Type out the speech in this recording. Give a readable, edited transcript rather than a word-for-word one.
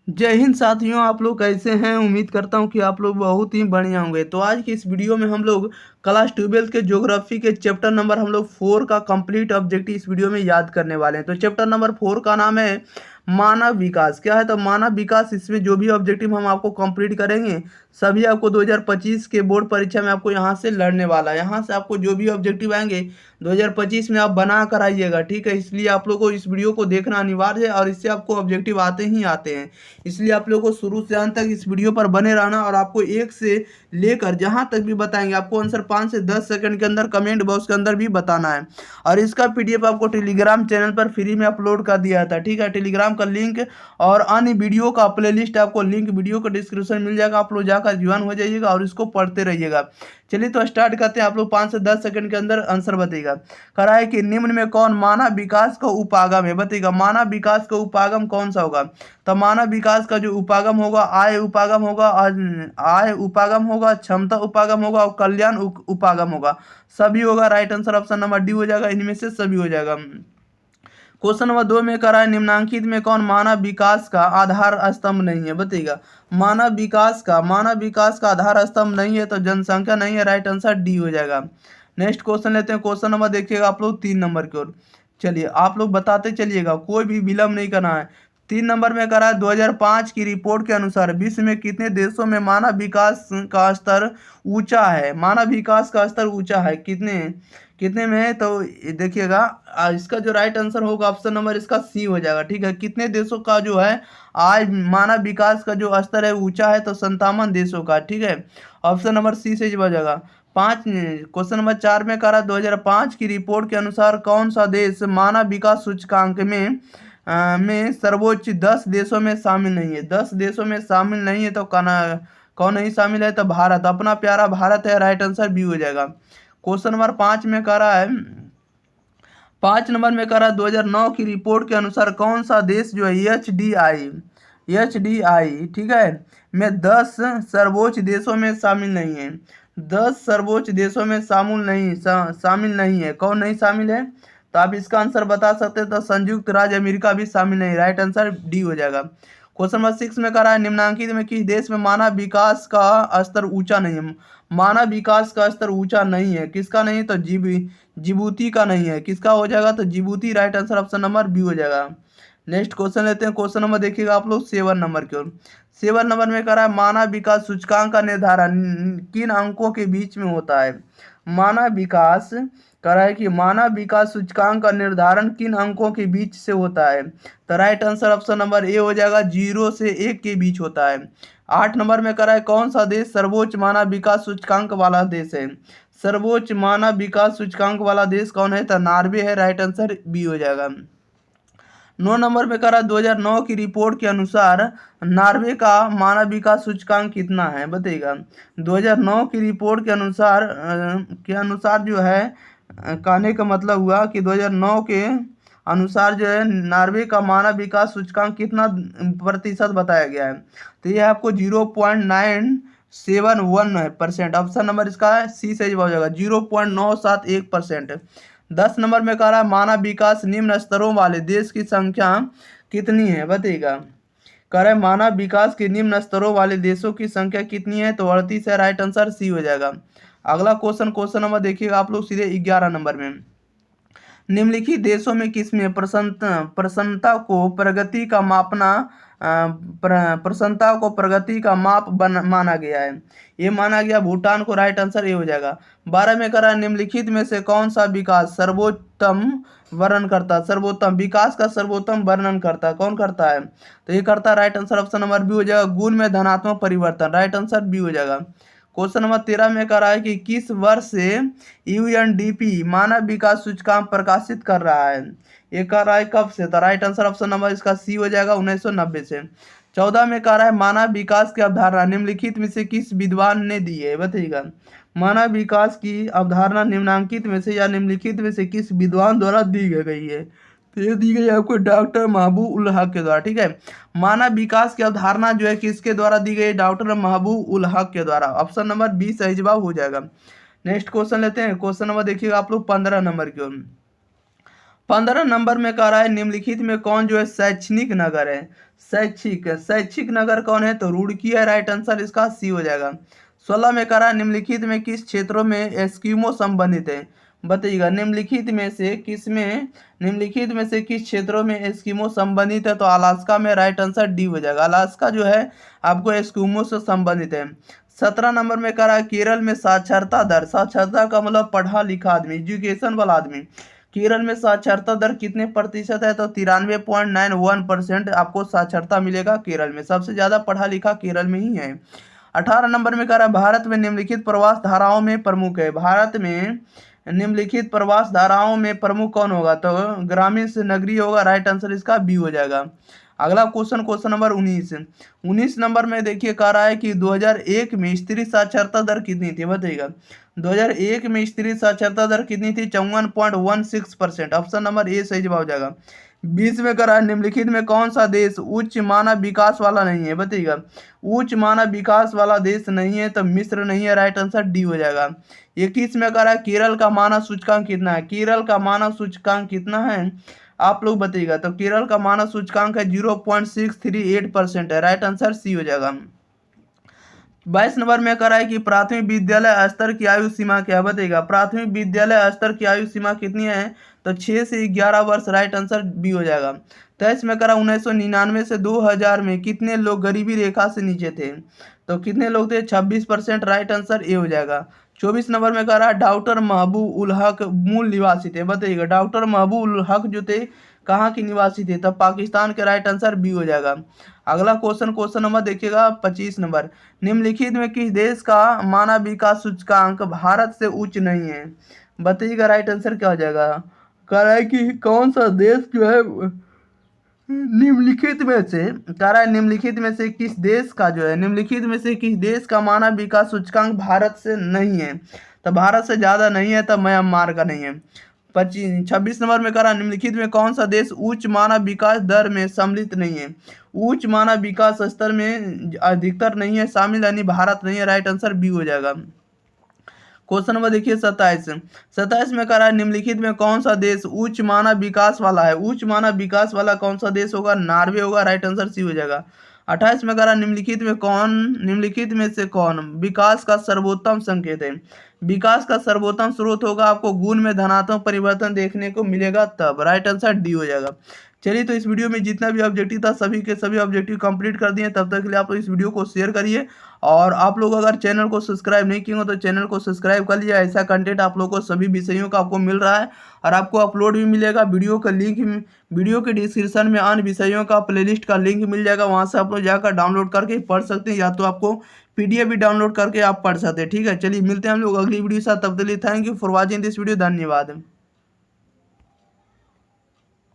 जय हिंद साथियों, आप लोग कैसे हैं। उम्मीद करता हूं कि आप लोग बहुत ही बढ़िया होंगे। तो आज की इस वीडियो में हम लोग क्लास 12 के ज्योग्राफी के चैप्टर नंबर हम लोग 4 का कंप्लीट ऑब्जेक्टिव इस वीडियो में याद करने वाले हैं। तो चैप्टर नंबर 4 का नाम है मानव विकास। क्या है तो मानव विकास, इसमें जो भी ऑब्जेक्टिव हम आपको कंप्लीट करेंगे सभी आपको 2025 के बोर्ड परीक्षा में आपको यहाँ से लड़ने वाला है। यहाँ से आपको जो भी ऑब्जेक्टिव आएंगे 2025 में आप बना कर आइएगा, ठीक है। इसलिए आप लोगों को इस वीडियो को देखना अनिवार्य है और इससे आपको ऑब्जेक्टिव आते ही आते हैं। इसलिए आप लोगों को शुरू से अंत तक इस वीडियो पर बने रहना और आपको एक से लेकर जहां तक भी बताएंगे आपको आंसर 5 से 10 सेकंड के अंदर कमेंट बॉक्स के अंदर भी बताना है। और इसका पीडीएफ आपको टेलीग्राम चैनल पर फ्री में अपलोड कर दिया था, ठीक है। टेलीग्राम का लिंक और अन्य वीडियो का प्लेलिस्ट आपको लिंक वीडियो का डिस्क्रिप्शन मिल जाएगा। आप लोग जाकर ज्वाइन हो जाइएगा और इसको पढ़ते रहिएगा। चलिए तो स्टार्ट करते हैं। आप लोग 5 से 10 सेकंड के अंदर आंसर बताइएगा। करा है कि निम्न में कौन मानव विकास का उपागम है, बताइएगा। मानव विकास का उपागम कौन सा होगा। तो मानव विकास का जो उपागम होगा आय उपागम होगा, आय उपागम होगा, क्षमता उपागम होगा और कल्याण उपागम होगा। सभी होगा। Right answer option number D हो जाएगा। इनमें से सभी हो जाएगा। क्वेश्चन नंबर 2 में करा है निम्नांकित में कौन मानव विकास का आधार स्तंभ नहीं है, बताइएगा। मानव विकास का आधार स्तंभ नहीं है तो जनसंख्या नहीं है। राइट आंसर डी हो जाएगा। नेक्स्ट क्वेश्चन लेते हैं। क्वेश्चन नंबर देखिएगा आप लोग 3 नंबर की ओर। चलिए आप लोग बताते चलिएगा, कोई भी विलंब नहीं करना है। 3 नंबर में करा है 2005 की रिपोर्ट के अनुसार विश्व में कितने देशों में मानव विकास का स्तर ऊंचा है। मानव विकास का स्तर ऊंचा है कितने कितने में है, तो ये देखिएगा। इसका जो राइट आंसर होगा ऑप्शन नंबर इसका सी हो जाएगा, ठीक है। कितने देशों का जो है आज मानव विकास का जो स्तर है ऊंचा है, तो 57 देशों का, ठीक है। ऑप्शन नंबर सी से हो जाएगा। क्वेश्चन नंबर 4 में कहा 2005 की रिपोर्ट के अनुसार कौन सा देश मानव विकास सूचकांक में सर्वोच्च 10 देशों में शामिल नहीं है। 10 देशों में शामिल नहीं है तो कौन नहीं शामिल है, तो भारत, अपना प्यारा भारत है। राइट आंसर बी हो जाएगा। क्वेश्चन नंबर 5 में कह रहा है 5 नंबर में कह रहा है 2009 की रिपोर्ट के अनुसार कौन सा देश जो है एच डी आई, ठीक है, में 10 सर्वोच्च देशों में शामिल नहीं है। 10 सर्वोच्च देशों में शामिल नहीं है। कौन नहीं शामिल है, तो आप इसका आंसर बता सकते हैं। तो संयुक्त राज्य अमेरिका भी शामिल नहीं। राइट आंसर डी हो जाएगा। क्वेश्चन नंबर 6 में कह रहा है निम्नांकित में किस देश में मानव विकास का स्तर ऊंचा नहीं है। मानव विकास का स्तर ऊंचा नहीं है, किसका नहीं, तो जिबूती का नहीं है। किसका हो जाएगा, तो Djibouti. Right answer option number B हो जाएगा। नेक्स्ट क्वेश्चन लेते हैं। क्वेश्चन नंबर देखिएगा आप लोग 7 नंबर की ओर। 7 नंबर में कह रहा है मानव विकास सूचकांक का निर्धारण किन अंकों के बीच में होता है। मानव विकास कह रहा है कि मानव विकास सूचकांक का निर्धारण किन अंकों के बीच से होता है, तो right answer option number A हो जाएगा। 0 से 1 के बीच होता है। 8 नंबर में कह रहा है कौन सा देश सर्वोच्च मानव विकास सूचकांक वाला देश है। सर्वोच्च मानव विकास सूचकांक वाला देश कौन है, तो नॉर्वे है। राइट आंसर बी हो जाएगा। 9 नंबर पे करा 2009 की रिपोर्ट के अनुसार नॉर्वे का मानव विकास सूचकांक कितना है, बताइएगा। 2009 की रिपोर्ट के अनुसार जो है, कहने का मतलब हुआ कि 2009 के अनुसार जो है नॉर्वे का मानव विकास सूचकांक कितना प्रतिशत बताया गया है, तो ये आपको 0.971% ऑप्शन नंबर इसका सी से जवाब हो जाएगा। 0.971%। 10 नंबर में कह रहा है मानव विकास निम्न स्तरों वाले देश की संख्या कितनी है, बताइएगा। कह रहा है मानव विकास के निम्न स्तरों वाले देशों की संख्या कितनी है, तो 38 है। राइट आंसर सी हो जाएगा। अगला क्वेश्चन नंबर देखिएगा आप लोग सीधे 11 नंबर में। निम्नलिखित देशों में किसमें प्रसन्नता को प्रगति का मापना प्रसन्नता को प्रगति का माना गया है। ये माना गया भूटान को। राइट आंसर ये हो जाएगा। 12 में करा निम्नलिखित में से कौन सा विकास सर्वोत्तम वर्णन करता, सर्वोत्तम विकास का सर्वोत्तम वर्णन करता, कौन करता है, तो ये करता। Right answer option number B हो जाएगा। गुण में धनात्मक परिवर्तन। राइट आंसर बी हो जाएगा। क्वेश्चन नंबर 13 में कह रहा है कि किस वर्ष से यूएनडीपी मानव विकास सूचकांक प्रकाशित कर रहा है। ये कह रहा है कब से, तो राइट आंसर ऑप्शन नंबर इसका सी हो जाएगा। 1990 से। 14 में कह रहा है मानव विकास की अवधारणा निम्नलिखित में से किस विद्वान ने दी है, बताइएगा। मानव विकास की अवधारणा निम्नांकित में से या निम्नलिखित में से किस विद्वान द्वारा दी गई है, तो ये दी गई है आपको डॉक्टर महबूब उल हक के द्वारा, ठीक है। मानव विकास की अवधारणा जो है किसके द्वारा दी गई, डॉक्टर महबूब उल हक के द्वारा। ऑप्शन नंबर बी सही जवाब हो जाएगा। नेक्स्ट क्वेश्चन लेते हैं। क्वेश्चन नंबर देखिएगा आप लोग 15 नंबर की ओर। 15 नंबर में कह रहा है निम्नलिखित में कौन जो है शैक्षणिक नगर है। शैक्षिक नगर कौन है, तो रुड़की है। राइट आंसर इसका सी हो जाएगा। 16 में कह रहा है निम्नलिखित में किस क्षेत्रों में एस्किमो संबंधित है, बताइएगा। निम्नलिखित में से किस क्षेत्रों में एस्किमो संबंधित है, तो अलास्का में। राइट आंसर डी हो जाएगा। अलास्का जो है आपको एस्किमो से संबंधित है। 17 नंबर में कह रहा है केरल में साक्षरता दर, साक्षरता का मतलब पढ़ा लिखा आदमी, एजुकेशन वाला आदमी। केरल में साक्षरता दर कितने प्रतिशत है, तो 93.91% आपको साक्षरता मिलेगा केरल में। सबसे ज्यादा पढ़ा लिखा केरल में ही है। 18 नंबर में कह रहा है भारत में निम्नलिखित प्रवास धाराओं में प्रमुख है। भारत में निम्नलिखित प्रवास धाराओं में प्रमुख कौन होगा, तो ग्रामीण से नगरीय होगा। राइट आंसर इसका बी हो जाएगा। अगला क्वेश्चन नंबर 19 नंबर में देखिए कह रहा है कि 2001 में स्त्री साक्षरता दर कितनी थी, बताइएगा। 2001 में स्त्री साक्षरता दर कितनी थी, 54.16%। ऑप्शन नंबर ए सही जवाब हो जाएगा। 20 में कह रहा है निम्नलिखित में कौन सा देश उच्च मानव विकास वाला नहीं है, बताइएगा। उच्च मानव विकास वाला देश नहीं है, तो मिस्र नहीं है। राइट आंसर डी हो जाएगा। 21 में कह रहा है केरल का मानव सूचकांक कितना है, केरल का मानव सूचकांक कितना है आप लोग बताइएगा। तो केरल का मानव सूचकांक है 0.638% है। राइट आंसर सी हो जाएगा। 22 नंबर में कह रहा है कि प्राथमिक विद्यालय स्तर की आयु सीमा क्या है, बताइएगा। प्राथमिक विद्यालय स्तर की आयु सीमा कितनी है, तो 6 से 11 वर्ष। राइट आंसर बी हो जाएगा। 23 में कह रहा 1999 से 2000 में कितने लोग गरीबी रेखा से नीचे थे, तो कितने लोग थे, 26%। राइट आंसर ए हो जाएगा। 24 नंबर में कह रहा है डॉक्टर महबूब उल हक मूल निवासी थे, बताइएगा। डॉक्टर महबूब उल हक जो थे कहाँ के निवासी थे, तब पाकिस्तान के। राइट आंसर बी हो जाएगा। अगला क्वेश्चन नंबर देखिएगा 25 नंबर। निम्नलिखित में किस देश का मानव विकास सूचकांक भारत से उच्च नहीं है, बताइएगा। राइट आंसर क्या हो जाएगा, कह रहा है कि कौन सा देश जो है निम्नलिखित में से, कह रहा है निम्नलिखित में से किस देश का जो है, निम्नलिखित में से किस देश का मानव विकास सूचकांक भारत से नहीं है, तो भारत से ज्यादा नहीं है, तो म्यांमार का नहीं है। 26 नंबर में कह रहा है निम्नलिखित में कौन सा देश उच्च मानव विकास दर में सम्मिलित नहीं है, उच्च मानव विकास स्तर में अधिकतर नहीं है शामिल, यानी भारत नहीं है। राइट आंसर बी हो जाएगा। क्वेश्चन नंबर देखिए 27 में कह रहा है निम्नलिखित में कौन सा देश उच्च मानव विकास वाला है, उच्च मानव विकास वाला कौन सा देश होगा, नॉर्वे होगा। राइट आंसर सी हो जाएगा। 28 में कह रहा है निम्नलिखित में से कौन विकास का सर्वोत्तम संकेत है, विकास का सर्वोत्तम स्रोत होगा आपको गुण में धनात्मक परिवर्तन देखने को मिलेगा तब। राइट आंसर डी हो जाएगा। चलिए, तो इस वीडियो में जितना भी ऑब्जेक्टिव था सभी के सभी ऑब्जेक्टिव कंप्लीट कर दिए। तब तक के लिए आप लोग इस वीडियो को शेयर करिए, और आप लोग अगर चैनल को सब्सक्राइब नहीं किए हो तो चैनल को सब्सक्राइब कर लीजिए। ऐसा कंटेंट आप लोग को सभी विषयों का आपको मिल रहा है, और आपको अपलोड भी मिलेगा। वीडियो के डिस्क्रिप्शन में अन्य विषयों का प्लेलिस्ट का लिंक मिल जाएगा, वहाँ से आप लोग जाकर डाउनलोड करके पढ़ सकते हैं, या तो आपको PDF भी डाउनलोड करके आप पढ़ सकते हैं। ठीक है, चलिए मिलते हैं हम लोग अगली वीडियो के साथ। तब तक के लिए thank you for watching this video. धन्यवाद।